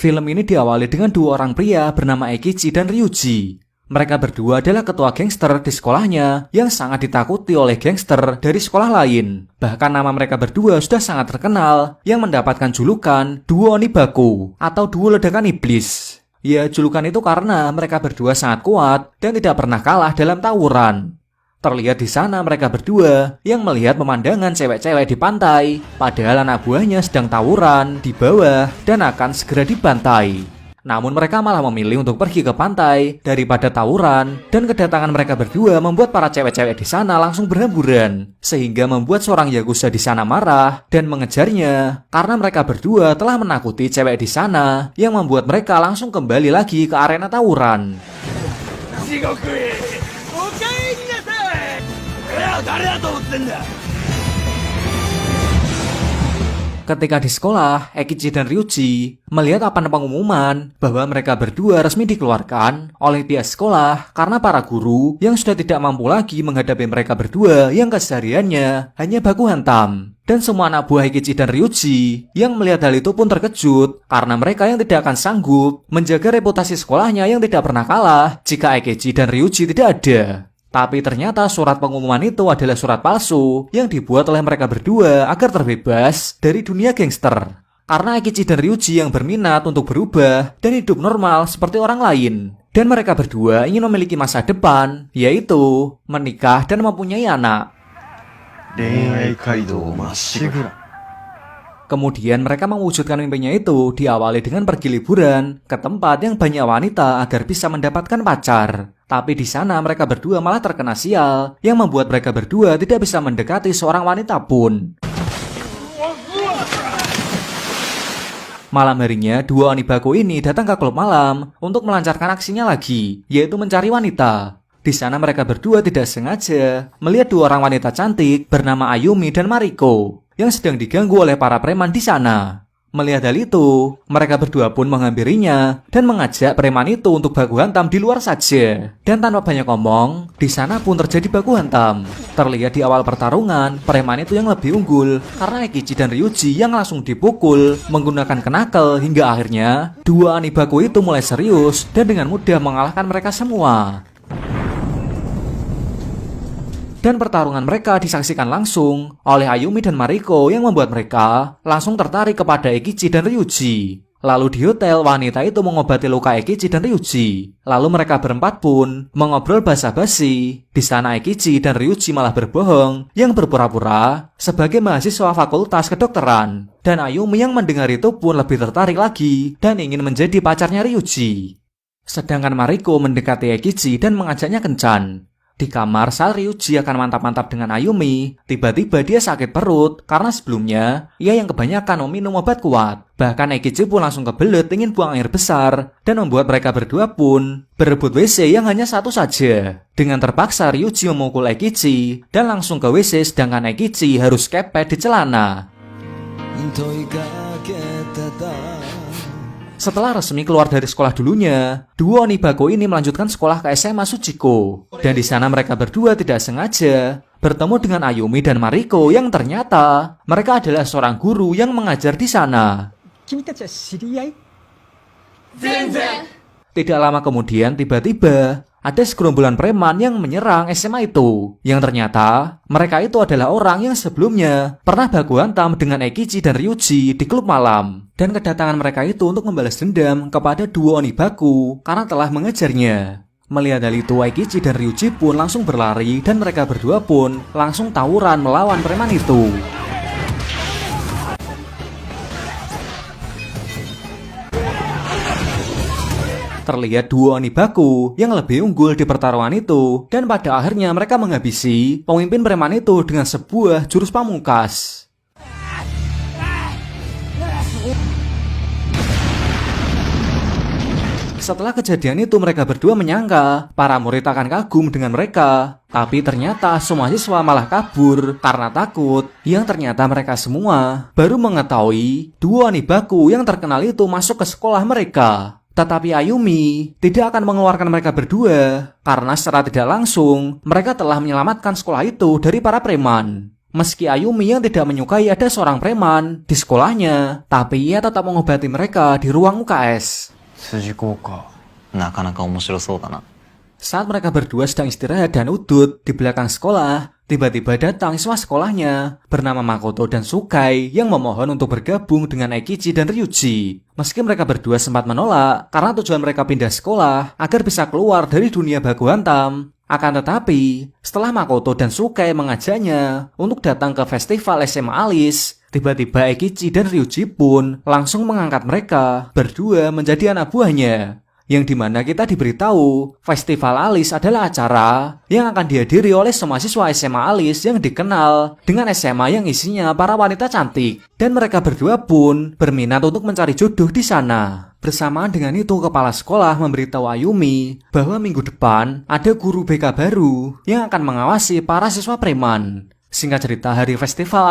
Film ini diawali dengan dua orang pria bernama Eikichi dan Ryuji. Mereka berdua adalah ketua gangster di sekolahnya yang sangat ditakuti oleh gangster dari sekolah lain. Bahkan nama mereka berdua sudah sangat terkenal yang mendapatkan julukan Duo Onibaku atau Duo Ledakan Iblis. Ya, julukan itu karena mereka berdua sangat kuat dan tidak pernah kalah dalam tawuran. Terlihat di sana mereka berdua yang melihat pemandangan cewek-cewek di pantai, padahal anak buahnya sedang tawuran di bawah dan akan segera dibantai. Namun mereka malah memilih untuk pergi ke pantai daripada tawuran, dan kedatangan mereka berdua membuat para cewek-cewek di sana langsung berhamburan, sehingga membuat seorang yakuza di sana marah dan mengejarnya karena mereka berdua telah menakuti cewek di sana yang membuat mereka langsung kembali lagi ke arena tawuran. Ketika di sekolah, Eikichi dan Ryuji melihat papan pengumuman bahwa mereka berdua resmi dikeluarkan oleh pihak sekolah karena para guru yang sudah tidak mampu lagi menghadapi mereka berdua yang kesehariannya hanya baku hantam. Dan semua anak buah Eikichi dan Ryuji yang melihat hal itu pun terkejut karena mereka yang tidak akan sanggup menjaga reputasi sekolahnya yang tidak pernah kalah jika Eikichi dan Ryuji tidak ada. Tapi ternyata surat pengumuman itu adalah surat palsu yang dibuat oleh mereka berdua agar terbebas dari dunia gangster. Karena Eikichi dan Ryuji yang berminat untuk berubah dan hidup normal seperti orang lain. Dan mereka berdua ingin memiliki masa depan, yaitu menikah dan mempunyai anak. Kemudian mereka mewujudkan mimpinya itu diawali dengan pergi liburan ke tempat yang banyak wanita agar bisa mendapatkan pacar. Tapi di sana mereka berdua malah terkena sial yang membuat mereka berdua tidak bisa mendekati seorang wanita pun. Malam harinya, dua Onibaku ini datang ke klub malam untuk melancarkan aksinya lagi, yaitu mencari wanita. Di sana mereka berdua tidak sengaja melihat dua orang wanita cantik bernama Ayumi dan Mariko yang sedang diganggu oleh para preman di sana. Melihat hal itu, mereka berdua pun menghampirinya dan mengajak preman itu untuk baku hantam di luar saja. Dan tanpa banyak ngomong, di sana pun terjadi baku hantam. Terlihat di awal pertarungan, preman itu yang lebih unggul karena Eikichi dan Ryuji yang langsung dipukul menggunakan knuckle hingga akhirnya dua Onibaku itu mulai serius dan dengan mudah mengalahkan mereka semua. Dan pertarungan mereka disaksikan langsung oleh Ayumi dan Mariko yang membuat mereka langsung tertarik kepada Eikichi dan Ryuji. Lalu di hotel, wanita itu mengobati luka Eikichi dan Ryuji. Lalu mereka berempat pun mengobrol basa-basi. Di sana Eikichi dan Ryuji malah berbohong yang berpura-pura sebagai mahasiswa fakultas kedokteran. Dan Ayumi yang mendengar itu pun lebih tertarik lagi dan ingin menjadi pacarnya Ryuji. Sedangkan Mariko mendekati Eikichi dan mengajaknya kencan. Di kamar saat Ryuji akan mantap-mantap dengan Ayumi, tiba-tiba dia sakit perut karena sebelumnya ia yang kebanyakan meminum obat kuat. Bahkan Eikichi pun langsung kebelet ingin buang air besar dan membuat mereka berdua pun berebut WC yang hanya satu saja. Dengan terpaksa Ryuji memukul Eikichi dan langsung ke WC sedangkan Eikichi harus kepet di celana. Setelah resmi keluar dari sekolah dulunya, dua Onibaku ini melanjutkan sekolah ke SMA Sujiko. Dan di sana mereka berdua tidak sengaja bertemu dengan Ayumi dan Mariko yang ternyata mereka adalah seorang guru yang mengajar di sana. Tidak lama kemudian tiba-tiba ada segerombolan preman yang menyerang SMA itu. Yang ternyata mereka itu adalah orang yang sebelumnya pernah baku hantam dengan Eikichi dan Ryuji di klub malam. Dan kedatangan mereka itu untuk membalas dendam kepada dua Onibaku karena telah mengejarnya. Melihat hal itu, Eikichi dan Ryuji pun langsung berlari dan mereka berdua pun langsung tawuran melawan preman itu. Terlihat dua Onibaku yang lebih unggul di pertarungan itu dan pada akhirnya mereka menghabisi pemimpin preman itu dengan sebuah jurus pamungkas. Setelah kejadian itu mereka berdua menyangka para murid akan kagum dengan mereka. Tapi ternyata semua siswa malah kabur karena takut. Yang ternyata mereka semua baru mengetahui dua Onibaku yang terkenal itu masuk ke sekolah mereka. Tetapi Ayumi tidak akan mengeluarkan mereka berdua karena secara tidak langsung mereka telah menyelamatkan sekolah itu dari para preman. Meski Ayumi yang tidak menyukai ada seorang preman di sekolahnya, tapi ia tetap mengobati mereka di ruang UKS. 筋子か。なかなか面白そうだな。 Saat mereka berdua sedang istirahat dan udut di belakang sekolah, tiba-tiba datang siswa sekolahnya bernama Makoto dan Sukai yang memohon untuk bergabung dengan Eikichi dan Ryuji. Meski mereka berdua sempat menolak karena tujuan mereka pindah sekolah agar bisa keluar dari dunia baku hantam. Akan tetapi, setelah Makoto dan Sukai mengajaknya untuk datang ke festival SMA Alice, tiba-tiba Eikichi dan Ryuji pun langsung mengangkat mereka berdua menjadi anak buahnya. Yang dimana kita diberitahu, Festival Alice adalah acara yang akan dihadiri oleh semua siswa SMA Alice yang dikenal dengan SMA yang isinya para wanita cantik. Dan mereka berdua pun berminat untuk mencari jodoh di sana. Bersamaan dengan itu, kepala sekolah memberitahu Ayumi bahwa minggu depan ada guru BK baru yang akan mengawasi para siswa preman. Singkat cerita, hari festival